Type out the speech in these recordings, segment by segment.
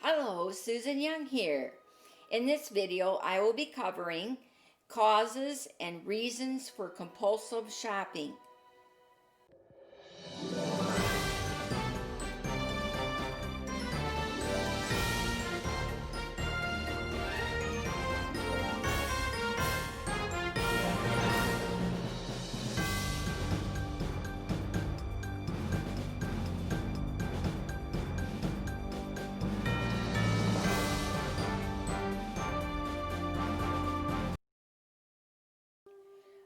Hello, Susan Young here. In this video, I will be covering causes and reasons for compulsive shopping.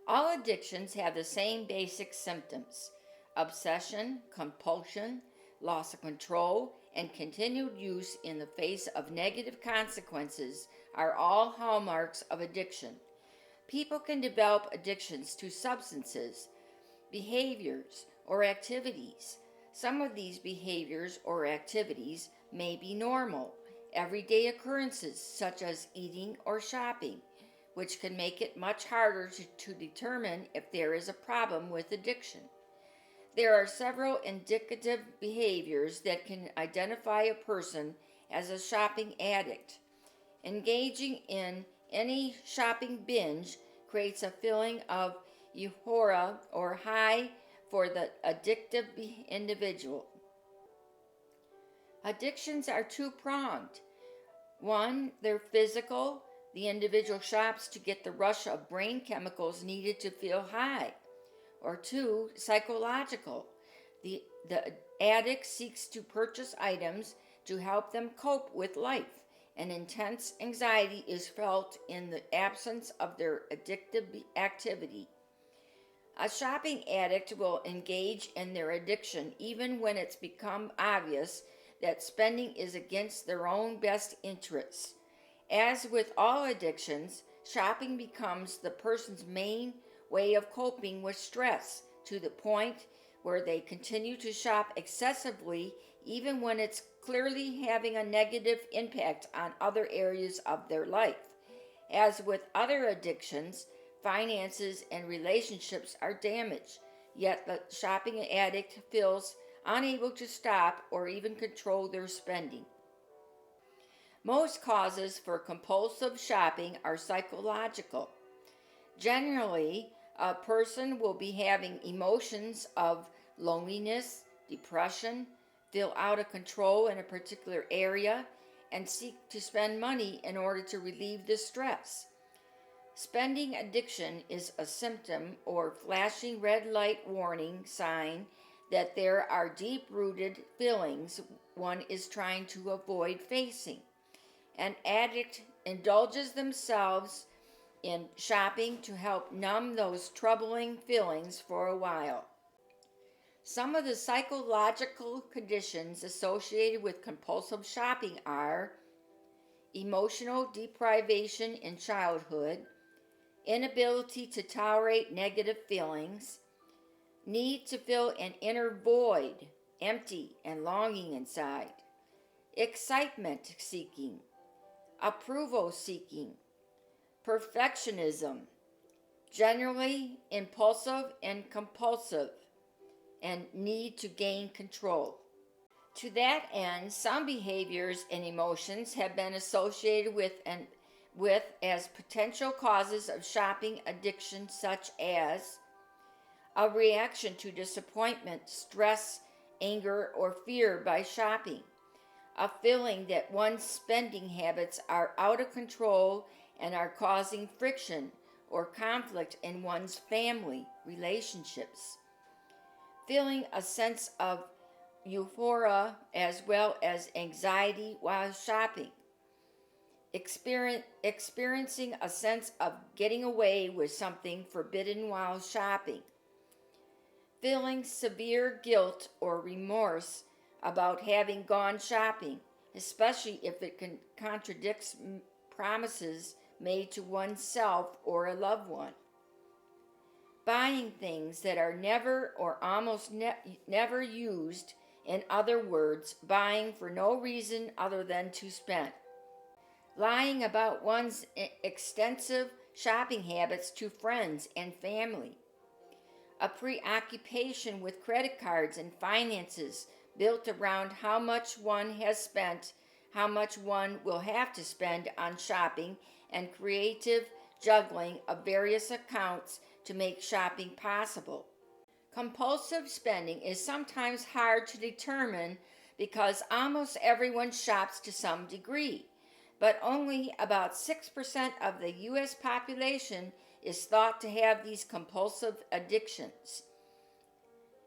All addictions have the same basic symptoms: obsession, compulsion, loss of control, and continued use in the face of negative consequences are all hallmarks of addiction. People can develop addictions to substances, behaviors, or activities. Some of these behaviors or activities may be normal, everyday occurrences such as eating or shopping, which can make it much harder to determine if there is a problem with addiction. There are several indicative behaviors that can identify a person as a shopping addict. Engaging in any shopping binge creates a feeling of euphoria or high for the addictive individual. Addictions are two-pronged. One, they're physical. The individual shops to get the rush of brain chemicals needed to feel high. Or two, psychological. The addict seeks to purchase items to help them cope with life, and intense anxiety is felt in the absence of their addictive activity. A shopping addict will engage in their addiction even when it's become obvious that spending is against their own best interests. As with all addictions, shopping becomes the person's main way of coping with stress, to the point where they continue to shop excessively even when it's clearly having a negative impact on other areas of their life. As with other addictions, finances and relationships are damaged, yet the shopping addict feels unable to stop or even control their spending. Most causes for compulsive shopping are psychological. Generally, a person will be having emotions of loneliness, depression, feel out of control in a particular area, and seek to spend money in order to relieve the stress. Spending addiction is a symptom or flashing red light warning sign that there are deep-rooted feelings one is trying to avoid facing. An addict indulges themselves in shopping to help numb those troubling feelings for a while. Some of the psychological conditions associated with compulsive shopping are emotional deprivation in childhood, inability to tolerate negative feelings, need to fill an inner void, empty and longing inside, excitement seeking, approval seeking, perfectionism, generally impulsive and compulsive, and need to gain control. To that end, some behaviors and emotions have been associated with as potential causes of shopping addiction, such as a reaction to disappointment, stress, anger, or fear by shopping, a feeling that one's spending habits are out of control and are causing friction or conflict in one's family relationships, feeling a sense of euphoria as well as anxiety while shopping, experiencing a sense of getting away with something forbidden while shopping, feeling severe guilt or remorse about having gone shopping, especially if it contradicts promises made to oneself or a loved one. Buying things that are never or almost never used, in other words, buying for no reason other than to spend. Lying about one's extensive shopping habits to friends and family. A preoccupation with credit cards and finances built around how much one has spent how much one will have to spend on shopping and creative juggling of various accounts to make shopping possible. Compulsive spending is sometimes hard to determine because almost everyone shops to some degree, but only about 6% of the U.S. population is thought to have these compulsive addictions.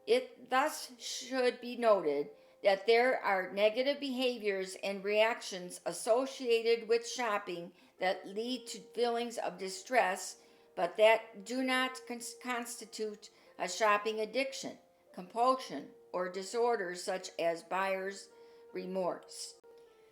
It thus should be noted that there are negative behaviors and reactions associated with shopping that lead to feelings of distress, but that do not constitute a shopping addiction, compulsion, or disorders such as buyer's remorse.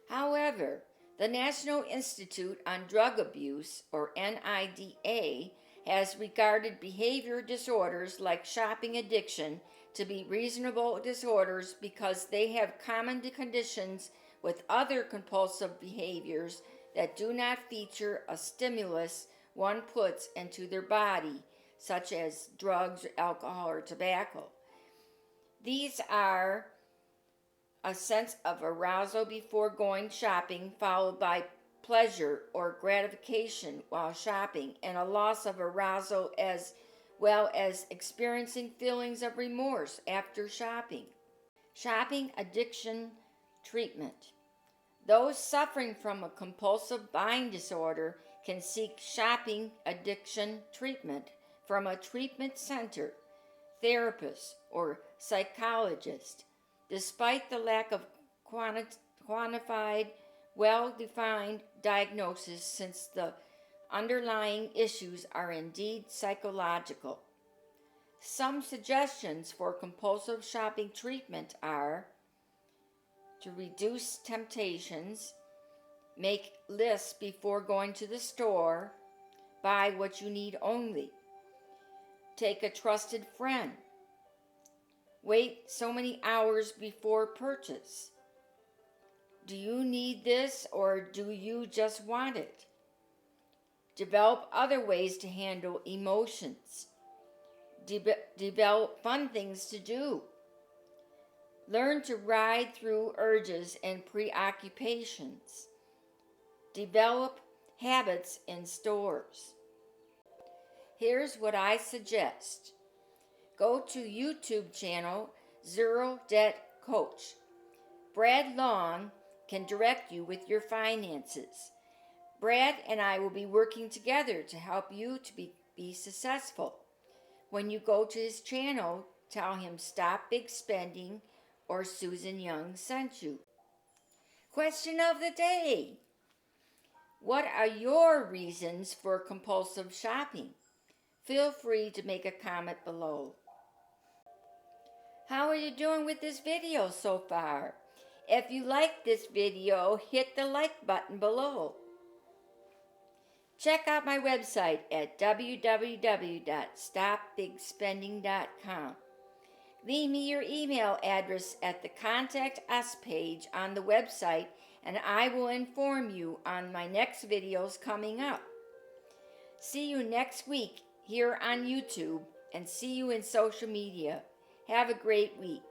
However, the National Institute on Drug Abuse, or NIDA, has regarded behavior disorders like shopping addiction to be reasonable disorders because they have common conditions with other compulsive behaviors that do not feature a stimulus one puts into their body, such as drugs, alcohol, or tobacco. These are a sense of arousal before going shopping, followed by pleasure or gratification while shopping, and a loss of arousal as well as experiencing feelings of remorse after shopping. Shopping addiction treatment. Those suffering from a compulsive buying disorder can seek shopping addiction treatment from a treatment center, therapist, or psychologist. Despite the lack of quantified, well-defined diagnosis, since the underlying issues are indeed psychological. Some suggestions for compulsive shopping treatment are to reduce temptations, make lists before going to the store, buy what you need only, take a trusted friend, wait so many hours before purchase. Do you need this or do you just want it? Develop other ways to handle emotions. Develop fun things to do. Learn to ride through urges and preoccupations. Develop habits in stores. Here's what I suggest. Go to YouTube channel Zero Debt Coach. Brad Long can direct you with your finances. Brad and I will be working together to help you to be successful. When you go to his channel, tell him Stop Big Spending or Susan Young sent you. Question of the day. What are your reasons for compulsive shopping? Feel free to make a comment below. How are you doing with this video so far? If you like this video, hit the like button below. Check out my website at www.stopbigspending.com. Leave me your email address at the Contact Us page on the website, and I will inform you on my next videos coming up. See you next week here on YouTube, and see you in social media. Have a great week.